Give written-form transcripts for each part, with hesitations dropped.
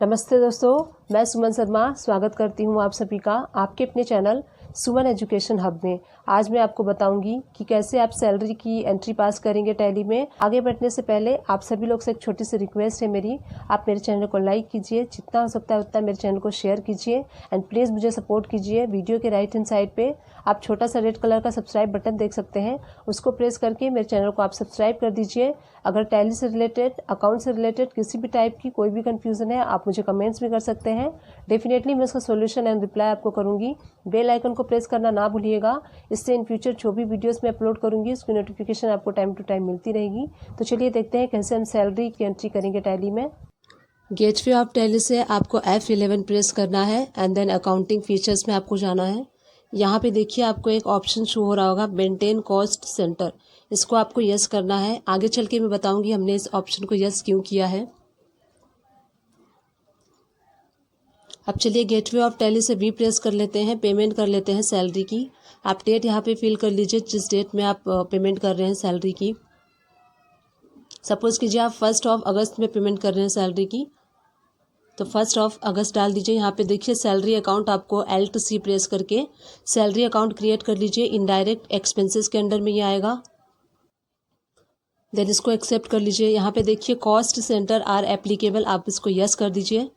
नमस्ते दोस्तों, मैं सुमन शर्मा स्वागत करती हूँ आप सभी का आपके अपने चैनल सुमन एजुकेशन हब में। आज मैं आपको बताऊंगी कि कैसे आप सैलरी की एंट्री पास करेंगे टैली में। आगे बढ़ने से पहले आप सभी लोग से एक छोटी सी रिक्वेस्ट है मेरी, आप मेरे चैनल को लाइक कीजिए, जितना हो सकता है उतना मेरे चैनल को शेयर कीजिए एंड प्लीज़ मुझे सपोर्ट कीजिए। वीडियो के राइट हैंड साइड पे आप छोटा सा रेड कलर का सब्सक्राइब बटन देख सकते हैं, उसको प्रेस करके मेरे चैनल को आप सब्सक्राइब कर दीजिए। अगर टैली से रिलेटेड, अकाउंट से रिलेटेड किसी भी टाइप की कोई भी कंफ्यूजन है आप मुझे कमेंट्स भी कर सकते हैं। डेफिनेटली मैं उसका सॉल्यूशन एंड रिप्लाई आपको करूंगी। बेल आइकन को प्रेस करना ना भूलिएगा, इससे इन फ्यूचर जो भी वीडियोस मैं अपलोड करूंगी उसकी नोटिफिकेशन आपको टाइम टू टाइम मिलती रहेगी। तो चलिए देखते हैं कैसे हम सैलरी की एंट्री करेंगे टैली में। गेटवे ऑफ टैली से आपको F11 प्रेस करना है एंड देन अकाउंटिंग फीचर्स में आपको जाना है। यहाँ पे देखिए आपको एक ऑप्शन शो हो रहा होगा मेंटेन कॉस्ट सेंटर, इसको आपको यस करना है। आगे चल के मैं बताऊंगी हमने इस ऑप्शन को यस क्यों किया है। अब चलिए गेटवे ऑफ टैली से वी प्रेस कर लेते हैं, पेमेंट कर लेते हैं सैलरी की। आप डेट यहाँ पे फिल कर लीजिए जिस डेट में आप पेमेंट कर रहे हैं सैलरी की। सपोज कीजिए आप 1 अगस्त में पेमेंट कर रहे हैं सैलरी की, तो 1 अगस्त डाल दीजिए। यहाँ पे देखिए सैलरी अकाउंट आपको Alt+C प्रेस करके सैलरी अकाउंट क्रिएट कर लीजिए। इनडायरेक्ट एक्सपेंसेस के अंडर में ये आएगा, देन इसको एक्सेप्ट कर लीजिए। यहाँ पे देखिए कॉस्ट सेंटर आर एप्लीकेबल, आप इसको यस कर दीजिए।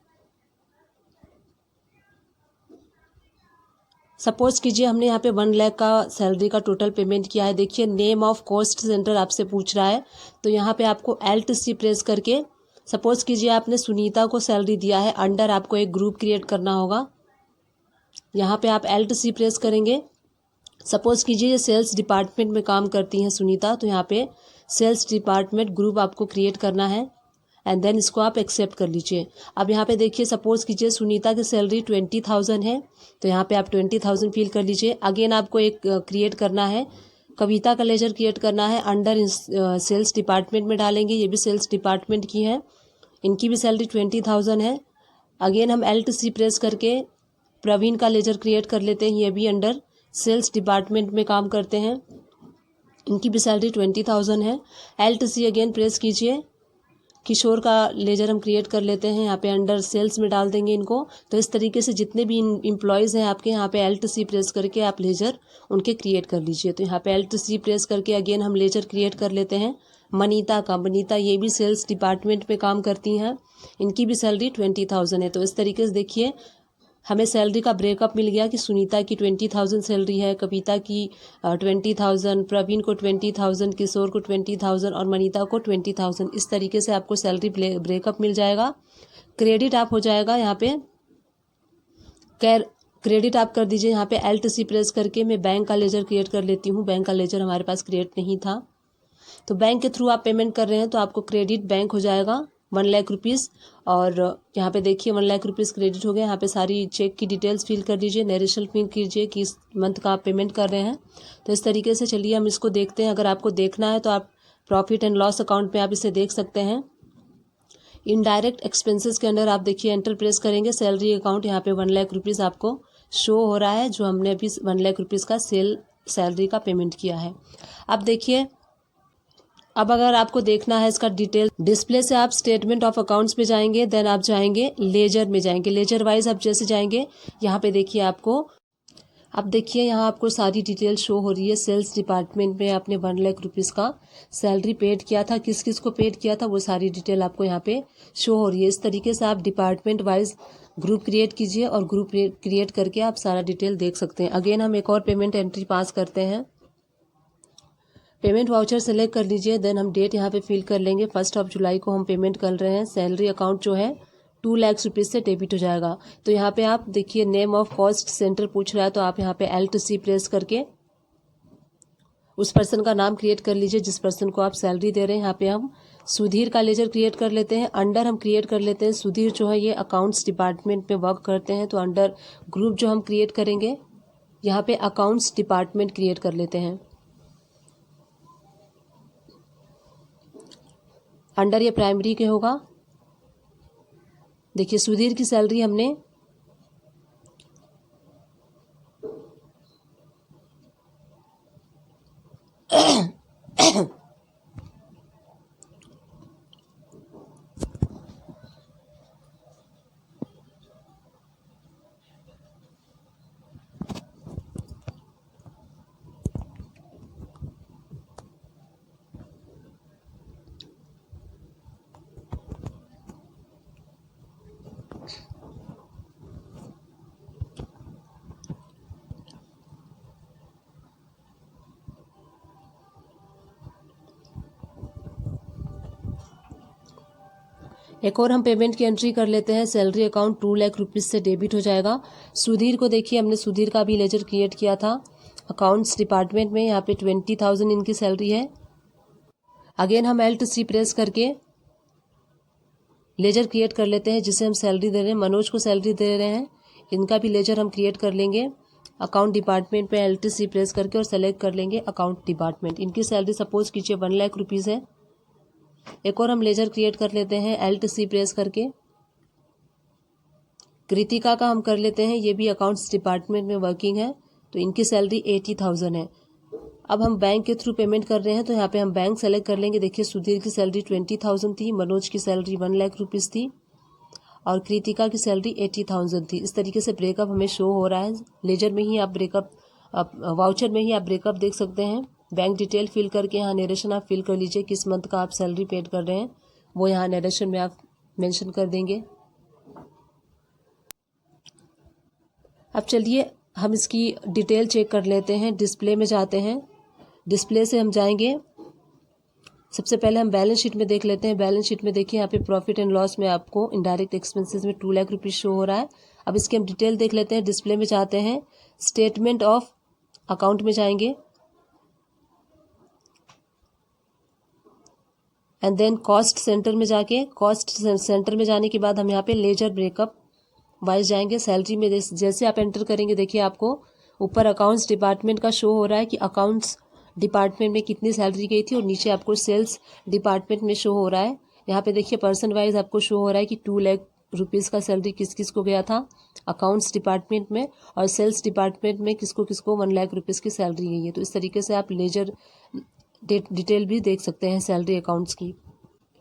सपोज कीजिए हमने यहाँ पे 1 लाख का सैलरी का टोटल पेमेंट किया है। देखिए नेम ऑफ कॉस्ट सेंटर आपसे पूछ रहा है, तो यहाँ पे आपको Alt+C प्रेस करके सपोज कीजिए आपने सुनीता को सैलरी दिया है, अंडर आपको एक ग्रुप क्रिएट करना होगा। यहाँ पे आप Alt+C प्रेस करेंगे। सपोज कीजिए ये सेल्स डिपार्टमेंट में काम करती हैं सुनीता, तो यहाँ पे सेल्स डिपार्टमेंट ग्रुप आपको क्रिएट करना है एंड देन इसको आप एक्सेप्ट कर लीजिए। अब यहाँ पे देखिए सपोज कीजिए सुनीता की सैलरी 20,000 है, तो यहाँ पे आप 20,000 फिल कर लीजिए। अगेन आपको एक क्रिएट करना है, कविता का लेजर क्रिएट करना है, अंडर सेल्स डिपार्टमेंट में डालेंगे। ये भी सेल्स डिपार्टमेंट की है, इनकी भी सैलरी 20,000 है। अगेन हम Alt+C प्रेस करके प्रवीण का लेजर क्रिएट कर लेते हैं, ये भी अंडर सेल्स डिपार्टमेंट में काम करते हैं, इनकी भी सैलरी 20,000 है। Alt+C अगेन प्रेस कीजिए, किशोर का लेजर हम क्रिएट कर लेते हैं, यहाँ पे अंडर सेल्स में डाल देंगे इनको। तो इस तरीके से जितने भी इम्प्लॉयज़ हैं आपके, यहाँ पे Alt+C प्रेस करके आप लेजर उनके क्रिएट कर लीजिए। तो यहाँ पे Alt+C प्रेस करके अगेन हम लेजर क्रिएट कर लेते हैं मनीता का। मनीता ये भी सेल्स डिपार्टमेंट में काम करती हैं, इनकी भी सैलरी 20,000 है। तो इस तरीके से देखिए हमें सैलरी का ब्रेकअप मिल गया कि सुनीता की 20,000 सैलरी है, कविता की 20,000, प्रवीण को 20,000, किशोर को 20,000 और मनीता को 20,000। इस तरीके से आपको सैलरी ब्रेकअप मिल जाएगा। क्रेडिट आप हो जाएगा, यहाँ पे क्रेडिट आप कर दीजिए। यहाँ पे Alt+C प्रेस करके मैं बैंक का लेजर क्रिएट कर लेती हूँ। बैंक का लेजर हमारे पास क्रिएट नहीं था, तो बैंक के थ्रू आप पेमेंट कर रहे हैं तो आपको क्रेडिट बैंक हो जाएगा 1 लाख रुपीज़। और यहाँ पे देखिए 1 लाख रुपीज़ क्रेडिट हो गए। यहाँ पे सारी चेक की डिटेल्स फिल कर दीजिए, नरेशन फिल कीजिए कि इस मंथ का आप पेमेंट कर रहे हैं। तो इस तरीके से चलिए हम इसको देखते हैं। अगर आपको देखना है तो आप प्रॉफिट एंड लॉस अकाउंट में आप इसे देख सकते हैं। इनडायरेक्ट एक्सपेंसेस के अंदर आप देखिए एंटर प्रेस करेंगे, सैलरी अकाउंट यहाँ पे 1 लाख रुपीज़ आपको शो हो रहा है, जो हमने अभी 1 लाख रुपीज़ का सैलरी का पेमेंट किया है। अब देखिए, अब अगर आपको देखना है इसका डिटेल, डिस्प्ले से आप स्टेटमेंट ऑफ अकाउंट्स पे जाएंगे, देन आप जाएंगे लेजर में जाएंगे। लेजर वाइज आप जैसे जाएंगे यहाँ पे देखिए आपको, अब देखिए यहाँ आपको सारी डिटेल शो हो रही है। सेल्स डिपार्टमेंट में आपने 1 लाख रुपीज़ का सैलरी पेड किया था, किस किस को पेड किया था वो सारी डिटेल आपको यहाँ पे शो हो रही है। इस तरीके से आप डिपार्टमेंट वाइज ग्रुप क्रिएट कीजिए और ग्रुप क्रिएट करके आप सारा डिटेल देख सकते हैं। अगेन हम एक और पेमेंट एंट्री पास करते हैं। पेमेंट वाउचर सेलेक्ट कर लीजिए, देन हम डेट यहाँ पे फिल कर लेंगे। 1 जुलाई को हम पेमेंट कर रहे हैं। सैलरी अकाउंट जो है 2 लाख रुपीज़ से डेबिट हो जाएगा। तो यहाँ पे आप देखिए नेम ऑफ कॉस्ट सेंटर पूछ रहा है, तो आप यहाँ पे Alt+C प्रेस करके उस पर्सन का नाम क्रिएट कर लीजिए जिस पर्सन को आप सैलरी दे रहे हैं। यहाँ पे हम सुधीर का लेजर क्रिएट कर लेते हैं, अंडर हम क्रिएट कर लेते हैं सुधीर जो है ये अकाउंट्स डिपार्टमेंट में वर्क करते हैं, तो अंडर ग्रुप जो हम क्रिएट करेंगे यहाँ पे अकाउंट्स डिपार्टमेंट क्रिएट कर लेते हैं। अंडर ये प्राइमरी के होगा। देखिए सुधीर की सैलरी हमने एक और हम पेमेंट की एंट्री कर लेते हैं। सैलरी अकाउंट 2 लाख रुपीज़ से डेबिट हो जाएगा। सुधीर को देखिए, हमने सुधीर का भी लेजर क्रिएट किया था अकाउंट्स डिपार्टमेंट में। यहाँ पे 20,000 इनकी सैलरी है। अगेन हम Alt+C प्रेस करके लेजर क्रिएट कर लेते हैं जिसे हम सैलरी दे रहे हैं। मनोज को सैलरी दे रहे हैं, इनका भी लेजर हम क्रिएट कर लेंगे। अकाउंट डिपार्टमेंट पे Alt+C प्रेस करके और सेलेक्ट कर लेंगे अकाउंट डिपार्टमेंट। इनकी सैलरी सपोज कीजिए 1 लाख रुपीज़ है। एक और हम लेजर क्रिएट कर लेते हैं Alt+C प्रेस करके। कृतिका का हम कर लेते हैं, ये भी अकाउंट्स डिपार्टमेंट में वर्किंग है, तो इनकी सैलरी 80,000 है। अब हम बैंक के थ्रू पेमेंट कर रहे हैं, तो यहाँ पे हम बैंक सेलेक्ट कर लेंगे। देखिए सुधीर की सैलरी 20,000 थी, मनोज की सैलरी 1 लाख रुपीज़ थी और कृतिका की सैलरी 80,000 थी। इस तरीके से ब्रेकअप हमें शो हो रहा है। लेजर में ही आप ब्रेकअप, वाउचर में ही आप ब्रेकअप देख सकते हैं। बैंक डिटेल फिल करके यहाँ नरेशन आप फिल कर लीजिए, किस मंथ का आप सैलरी पेड कर रहे हैं वो यहाँ नरेशन में आप मेंशन कर देंगे। अब चलिए हम इसकी डिटेल चेक कर लेते हैं। डिस्प्ले में जाते हैं, डिस्प्ले से हम जाएंगे। सबसे पहले हम बैलेंस शीट में देख लेते हैं। बैलेंस शीट में देखिए यहाँ पे प्रॉफिट एंड लॉस में आपको इनडायरेक्ट एक्सपेंसेस में 2 लाख रुपीज़ शो हो रहा है। अब इसके हम डिटेल देख लेते हैं। डिस्प्ले में जाते हैं, स्टेटमेंट ऑफ अकाउंट में जाएंगे एंड देन कॉस्ट सेंटर में जाके, कॉस्ट सेंटर में जाने के बाद हम यहाँ पे लेजर ब्रेकअप वाइज जाएंगे। सैलरी में जैसे आप एंटर करेंगे, देखिए आपको ऊपर अकाउंट्स डिपार्टमेंट का शो हो रहा है कि अकाउंट्स डिपार्टमेंट में कितनी सैलरी गई थी और नीचे आपको सेल्स डिपार्टमेंट में शो हो रहा है। यहाँ पे देखिए पर्सन वाइज आपको शो हो रहा है कि 2 लाख रुपीज़ का सैलरी किस किस को गया था अकाउंट्स डिपार्टमेंट में, और सेल्स डिपार्टमेंट में किसको किसको 1 लाख रुपीज़ की सैलरी गई है। तो इस तरीके से आप लेजर डिटेल भी देख सकते हैं सैलरी अकाउंट्स की।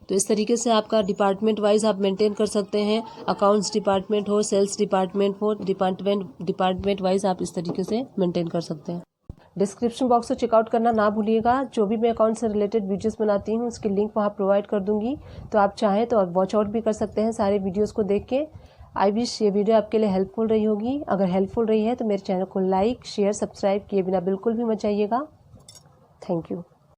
तो इस तरीके से आपका डिपार्टमेंट वाइज आप मेंटेन कर सकते हैं। अकाउंट्स डिपार्टमेंट हो, सेल्स डिपार्टमेंट हो, डिपार्टमेंट वाइज आप इस तरीके से मेंटेन कर सकते हैं। डिस्क्रिप्शन बॉक्स से चेकआउट करना ना भूलिएगा। जो भी मैं अकाउंट से रिलेटेड वीडियोस बनाती हूँ उसकी लिंक वहाँ प्रोवाइड कर दूंगी, तो आप चाहें तो वॉच आउट भी कर सकते हैं सारे वीडियोस को देख के। आई विश ये वीडियो आपके लिए हेल्पफुल रही होगी। अगर हेल्पफुल रही है तो मेरे चैनल को लाइक, शेयर, सब्सक्राइब किए बिना बिल्कुल भी मत जाइएगा। Thank you.